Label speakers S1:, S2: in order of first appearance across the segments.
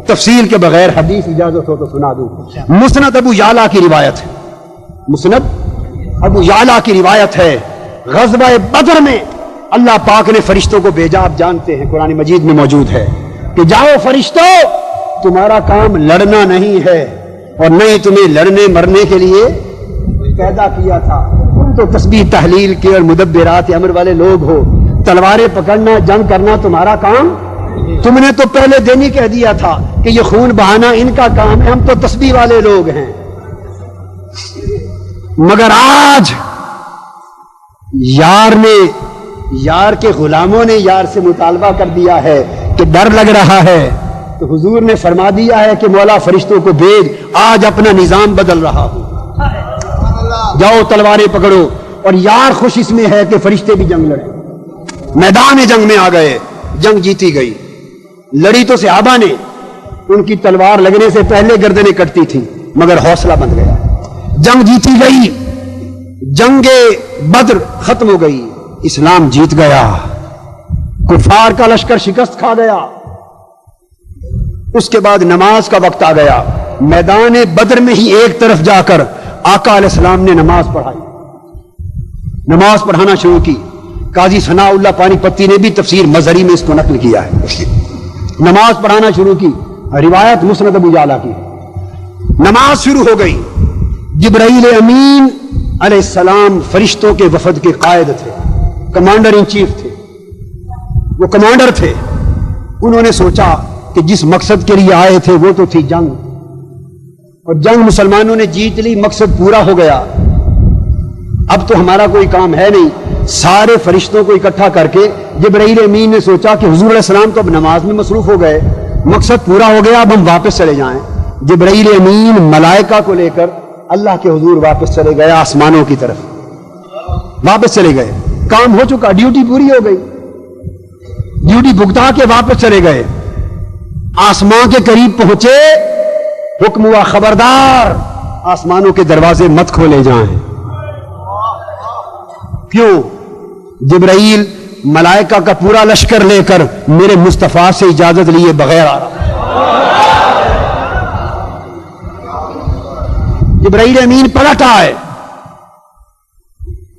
S1: تفصیل کے بغیر حدیث اجازت ہو تو سنا دوں. مسند ابو یعلا کی روایت ہے، مسند ابو یعلا کی روایت ہے، غزوہ بدر میں اللہ پاک نے فرشتوں کو بھیجا. آپ جانتے ہیں قرآن مجید میں موجود ہے کہ جاؤ فرشتوں، تمہارا کام لڑنا نہیں ہے اور نہ ہی تمہیں لڑنے مرنے کے لیے پیدا کیا تھا. تم تو تسبیح تحلیل کے اور مدبرات امر والے لوگ ہو. تلواریں پکڑنا جنگ کرنا تمہارا کام، تم نے تو پہلے دن ہی کہہ دیا تھا کہ یہ خون بہانا ان کا کام ہے، ہم تو تسبیح والے لوگ ہیں. مگر آج یار کے غلاموں نے یار سے مطالبہ کر دیا ہے کہ ڈر لگ رہا ہے، تو حضور نے فرما دیا ہے کہ مولا فرشتوں کو بھیج، آج اپنا نظام بدل رہا ہوں، جاؤ تلواریں پکڑو. اور یار خوش اس میں ہے کہ فرشتے بھی جنگ لڑے. میدان جنگ میں آ گئے، جنگ جیتی گئی. لڑی تو صحابہ نے، ان کی تلوار لگنے سے پہلے گردنیں کٹتی تھیں، مگر حوصلہ بن گیا. جنگ جیتی گئی، جنگ بدر ختم ہو گئی، اسلام جیت گیا، کفار کا لشکر شکست کھا گیا. اس کے بعد نماز کا وقت آ گیا. میدان بدر میں ہی ایک طرف جا کر آقا علیہ السلام نے نماز پڑھائی، نماز پڑھانا شروع کی. قاضی ثناء اللہ پانی پتی نے بھی تفسیر مظہری میں اس کو نقل کیا ہے. نماز پڑھانا شروع کی، روایت مسند ابو یعلا کی. نماز شروع ہو گئی. جبرائیل امین علیہ السلام فرشتوں کے وفد کے قائد تھے، کمانڈر ان چیف تھے، وہ کمانڈر تھے. انہوں نے سوچا کہ جس مقصد کے لیے آئے تھے وہ تو تھی جنگ، اور جنگ مسلمانوں نے جیت لی، مقصد پورا ہو گیا. اب تو ہمارا کوئی کام ہے نہیں. سارے فرشتوں کو اکٹھا کر کے جبرائیل امین نے سوچا کہ حضور علیہ السلام تو اب نماز میں مصروف ہو گئے، مقصد پورا ہو گیا، اب ہم واپس چلے جائیں. جبرائیل امین ملائکہ کو لے کر اللہ کے حضور واپس چلے گئے، آسمانوں کی طرف واپس چلے گئے. کام ہو چکا، ڈیوٹی پوری ہو گئی، ڈیوٹی بھگتا کے واپس چلے گئے. آسمان کے قریب پہنچے، حکم ہوا خبردار آسمانوں کے دروازے مت کھولے جائیں. کیوں؟ جبرائیل ملائکہ کا پورا لشکر لے کر میرے مصطفیٰ سے اجازت لیے بغیر آ رہا. جبرائیل امین پلٹ آئے.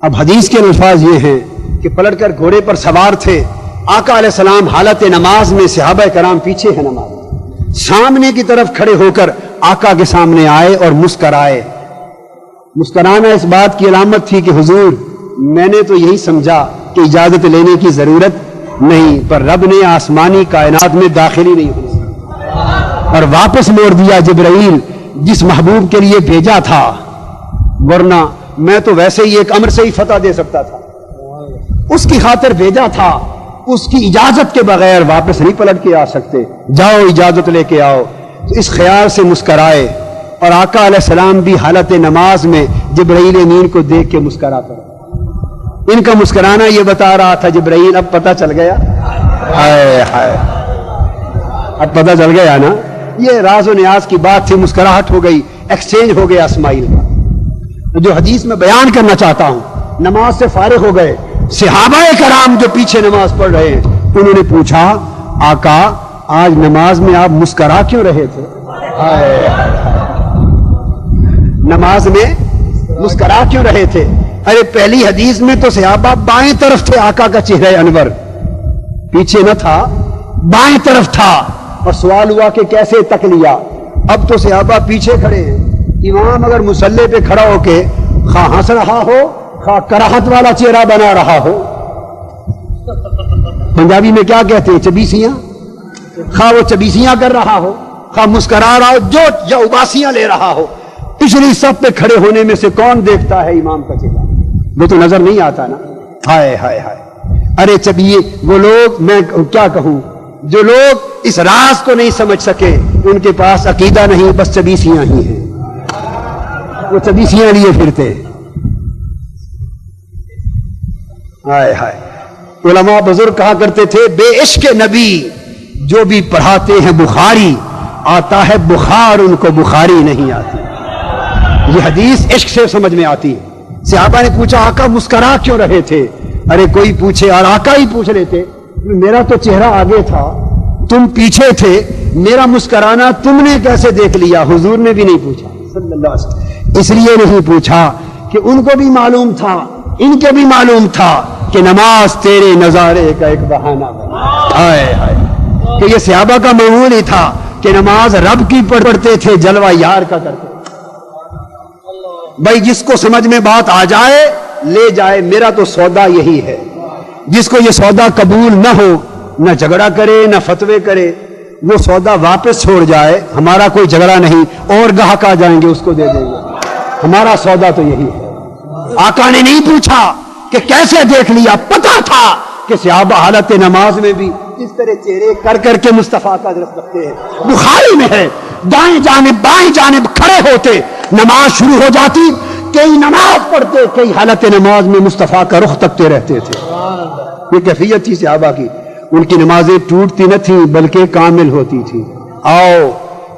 S1: اب حدیث کے الفاظ یہ ہیں کہ پلٹ کر گھوڑے پر سوار تھے. آقا علیہ السلام حالت نماز میں، صحابہ کرام پیچھے ہیں نماز، سامنے کی طرف کھڑے ہو کر آقا کے سامنے آئے اور مسکرائے. مسکرانا اس بات کی علامت تھی کہ حضور میں نے تو یہی سمجھا کہ اجازت لینے کی ضرورت نہیں، پر رب نے آسمانی کائنات میں داخلی نہیں ہوئی اور واپس موڑ دیا. جبرائیل جس محبوب کے لیے بھیجا تھا، ورنہ میں تو ویسے ہی ایک امر سے ہی فتح دے سکتا تھا، اس کی خاطر بھیجا تھا، اس کی اجازت کے بغیر واپس نہیں پلٹ کے آ سکتے. جاؤ اجازت لے کے آؤ. تو اس خیال سے مسکرائے، اور آقا علیہ السلام بھی حالت نماز میں جبرائیل امین کو دیکھ کے مسکرا پڑا. ان کا مسکرانا یہ بتا رہا تھا جبرائیل اب پتہ چل گیا، ہائے ہائے اب پتہ چل گیا نا. یہ راز و نیاز کی بات تھی، مسکراہٹ ہو گئی، ایکسچینج ہو گیا اسماعیل کا. جو حدیث میں بیان کرنا چاہتا ہوں، نماز سے فارغ ہو گئے. صحابہ کرام جو پیچھے نماز پڑھ رہے ہیں، انہوں نے پوچھا آقا آج نماز میں آپ مسکرا کیوں رہے تھے؟ نماز میں مسکرا کیوں رہے تھے؟ ارے پہلی حدیث میں تو صحابہ بائیں طرف تھے، آقا کا چہرہ انور پیچھے نہ تھا، بائیں طرف تھا. اور سوال ہوا کہ کیسے تک لیا؟ اب تو صحابہ پیچھے کھڑے ہیں. امام اگر مصلی پہ کھڑا ہو کے خواہ ہنس رہا ہو، خواہ کراہت والا چہرہ بنا رہا ہو، پنجابی میں کیا کہتے ہیں چبیسیاں، خواہ وہ چبیسیاں کر رہا ہو، خواہ مسکرا رہا ہو، جو یا اباسیاں لے رہا ہو، پچھلی صف پہ کھڑے ہونے میں سے کون دیکھتا ہے امام کا چہرہ؟ وہ تو نظر نہیں آتا نا. ہائے ہائے ہائے. ارے چبیے وہ لوگ، میں کیا کہوں، جو لوگ اس راز کو نہیں سمجھ سکے، ان کے پاس عقیدہ نہیں، بس چبیسیاں ہی ہیں، وہ چبیسیاں لیے پھرتے. ہائے ہائے. علماء بزرگ کہا کرتے تھے بے عشق نبی جو بھی پڑھاتے ہیں بخاری، آتا ہے بخار ان کو بخاری نہیں آتی. یہ حدیث عشق سے سمجھ میں آتی ہے. صحابہ نے پوچھا آقا مسکرا کیوں رہے تھے؟ ارے کوئی پوچھے اور آقا ہی پوچھ لیتے. میرا تو چہرہ آگے تھا، تم پیچھے تھے، میرا مسکرانا تم نے کیسے دیکھ لیا؟ حضور نے بھی نہیں پوچھا صلی اللہ علیہ وسلم، اس لیے نہیں پوچھا کہ ان کو بھی معلوم تھا، ان کے بھی معلوم تھا کہ نماز تیرے نظارے کا ایک بہانہ بنا، ہائے ہائے، کہ یہ صحابہ کا معمول ہی تھا کہ نماز رب کی پڑھتے تھے، جلوہ یار کا کرتے تھے۔ بھائی جس کو سمجھ میں بات آ جائے لے جائے، میرا تو سودا یہی ہے۔ جس کو یہ سودا قبول نہ ہو، نہ جھگڑا کرے نہ فتوے کرے، وہ سودا واپس چھوڑ جائے، ہمارا کوئی جھگڑا نہیں، اور گاہک آ جائیں گے اس کو دے دیں گے، ہمارا سودا تو یہی ہے۔ آقا نے نہیں پوچھا کہ کیسے دیکھ لیا، پتا تھا کہ صحابہ حالت نماز میں بھی اس طرح چہرے کر کر کے مصطفیٰ کا درخت رکھتے ہیں۔ بخاری میں ہے، دائیں جانب بائیں جانب کھڑے ہوتے، نماز شروع ہو جاتی، کئی نماز پڑھتے، کئی حالت نماز میں مصطفیٰ کا رخ تکتے رہتے تھے۔ یہ کیفیت تھی صحابہ کی، ان کی نمازیں ٹوٹتی نہ تھیں بلکہ کامل ہوتی تھی۔ آؤ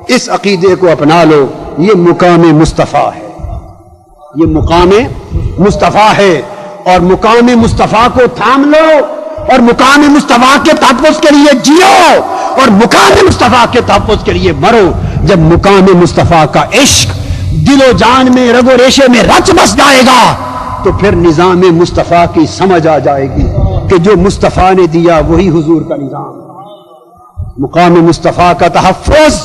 S1: اس عقیدے کو اپنا لو، یہ مقام مصطفیٰ ہے، یہ مقام مصطفیٰ ہے، اور مقام مصطفیٰ کو تھام لو، اور مقام مصطفیٰ کے تحفظ کے لیے جیو، اور مقام مصطفیٰ کے تحفظ کے لیے مرو۔ جب مقام مصطفیٰ کا عشق دل و جان میں رگ و ریشے میں رچ بس جائے گا تو پھر نظام مصطفیٰ کی سمجھ آ جائے گی کہ جو مصطفیٰ نے دیا وہی حضور کا نظام۔ مقام مصطفیٰ کا تحفظ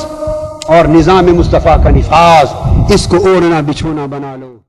S1: اور نظام مصطفیٰ کا نفاذ، اس کو اوڑھنا بچھونا بنا لو۔